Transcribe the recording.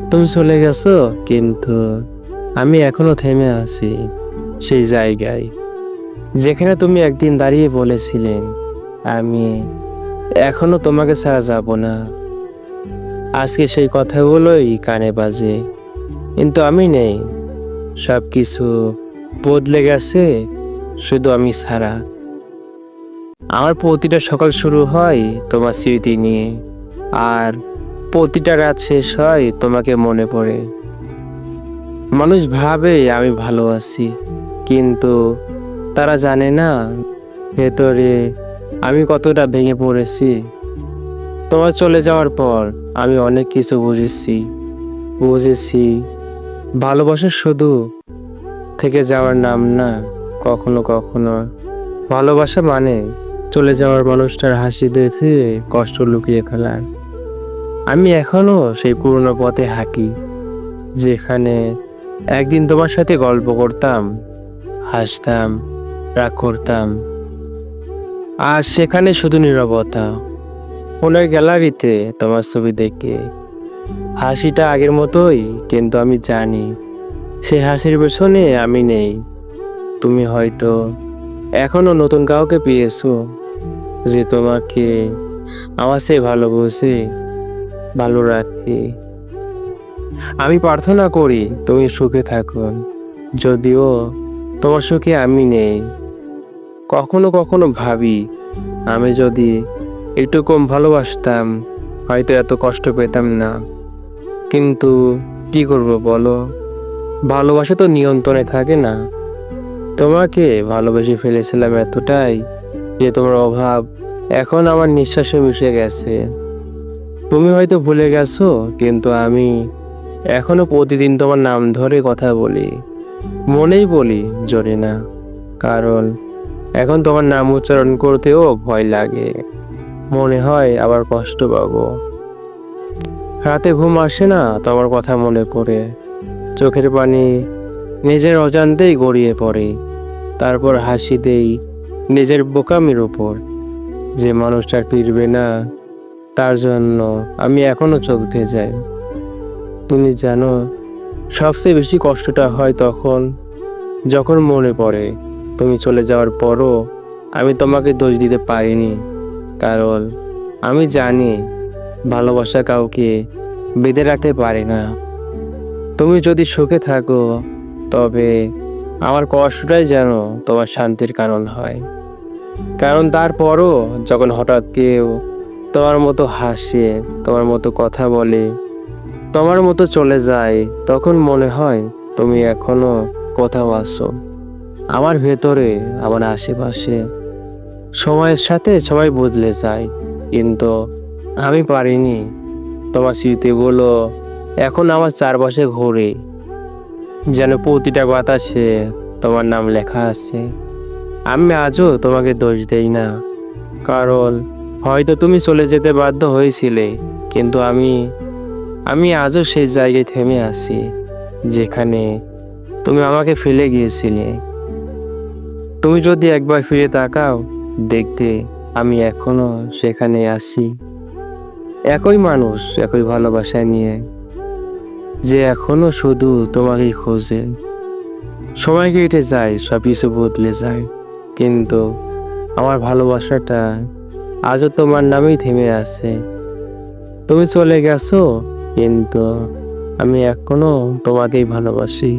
তুমি চলে গেছো, কিন্তু আমি এখনো থেমে আছি সেই জায়গায় যেখানে তুমি একদিন দাঁড়িয়ে বলেছিলেন, আমি এখনো তোমাকে ছাড়া যাব না। আজকে সেই কথাগুলোই কানে বাজে, কিন্তু আমি নেই। সবকিছু বদলে গেছে, শুধু আমি ছাড়া। আমার প্রতিটা সকাল শুরু হয় তোমার স্মৃতি নিয়ে, আর প্রতিটা রাত শেষ হয় তোমাকে মনে পড়ে। মানুষ ভাবে আমি ভালো আছি, কিন্তু তারা জানে না ভেতরে আমি কতটা ভেঙে পড়েছি। তোমার চলে যাওয়ার পর আমি অনেক কিছু বুঝেছি ভালোবাসা শুধু থেকে যাওয়ার নাম না। কখনো কখনো ভালোবাসা মানে চলে যাওয়ার মানুষটার হাসি দেখে কষ্ট লুকিয়ে ফেলার। আমি এখনো সেই পুরনো পথে হাঁটি, যেখানে একদিন তোমার সাথে গল্প করতাম, হাসতাম, রাগ করতাম। আর সেখানে শুধু নীরবতা। ফোনের গ্যালারিতে তোমার ছবি দেখে হাসিটা আগের মতোই, কিন্তু আমি জানি সেই হাসির পেছনে আমি নেই। তুমি হয়তো এখনো নতুন কাউকে পেয়েছো, যে তোমাকে আমার চেয়ে ভালো বোঝে, ভালো রাখে। আমি প্রার্থনা করি তুমি সুখে থাকো, যদিও তোমার সুখে আমি নেই। কখনো কখনো ভাবি, আমি যদি একটু কম ভালোবাসতাম, হয়তো এত কষ্ট পেতাম না। কিন্তু কি করব বলো, ভালোবাসা তো নিয়ন্ত্রণে থাকে না। তোমাকে ভালোবেসে ফেলেছিলাম এতটাই যে তোমার অভাব এখন আমার নিঃশ্বাসে মিশে গেছে। তুমি হয়তো ভুলে গেছো, কিন্তু আমি এখনো প্রতিদিন তোমার নাম ধরে কথা বলি, মনেই বলি, জোরে না। কারণ এখন তোমার নাম উচ্চারণ করতেও ভয় লাগে। মনে হয় আবার কষ্ট পাবো। রাতে ঘুম আসে না তোমার কথা মনে করে, চোখের পানি নিজের অজান্তেই গড়িয়ে পড়ে। তারপর হাসি দেই নিজের বোকামির উপর। যে মানুষটা ফিরবে না, তার জন্য আমি এখনো চলতে যাই। তুমি জানো, সবচেয়ে বেশি কষ্টটা হয় তখন যখন মনে পড়ে তুমি চলে যাওয়ার পরও আমি তোমাকে দোষ দিতে পারিনি। কারণ আমি জানি ভালোবাসা কাউকে বেঁধে রাখতে পারে না। তুমি যদি সুখে থাকো, তবে আমার কষ্টটাই যেন তোমার শান্তির কারণ হয়। কারণ তারপরও যখন হঠাৎ কেউ তোমার মতো হাসে, তোমার মতো কথা বলে, তোমার মতো চলে যায়, তখন মনে হয় তুমি এখনো কোথাও আছো আমার ভেতরে, আমার আশেপাশে। সময়ের সাথে সবাই বদলে যায়, কিন্তু আমি পারিনি। তোমার স্মৃতিগুলো এখন আমার চারপাশে ঘোরে, যেন প্রতিটা বাতাসে তোমার নাম লেখা আছে। আমি আজও তোমাকে দোষ দেই না, কারণ হয়তো তুমি চলে যেতে বাধ্য হয়েছিলে, কিন্তু আমি আজও সেই জায়গায় থেমে আছি যেখানে তুমি আমাকে ফেলে গিয়েছিলে। তুমি যদি একবার ফিরে তাকাও, দেখতে আমি এখনো সেখানে আছি, একই মানুষ, একই ভালোবাসা নিয়ে, যে এখনো শুধু তোমাকেই খোঁজে। সময় কেটে যায়, সব কিছু বদলে যায়, কিন্তু আমার ভালোবাসাটা আজও তোমার নামেই থেমে আছে। তুমি চলে গেছো, কিন্তু আমি এখনো তোমাকেই ভালোবাসি।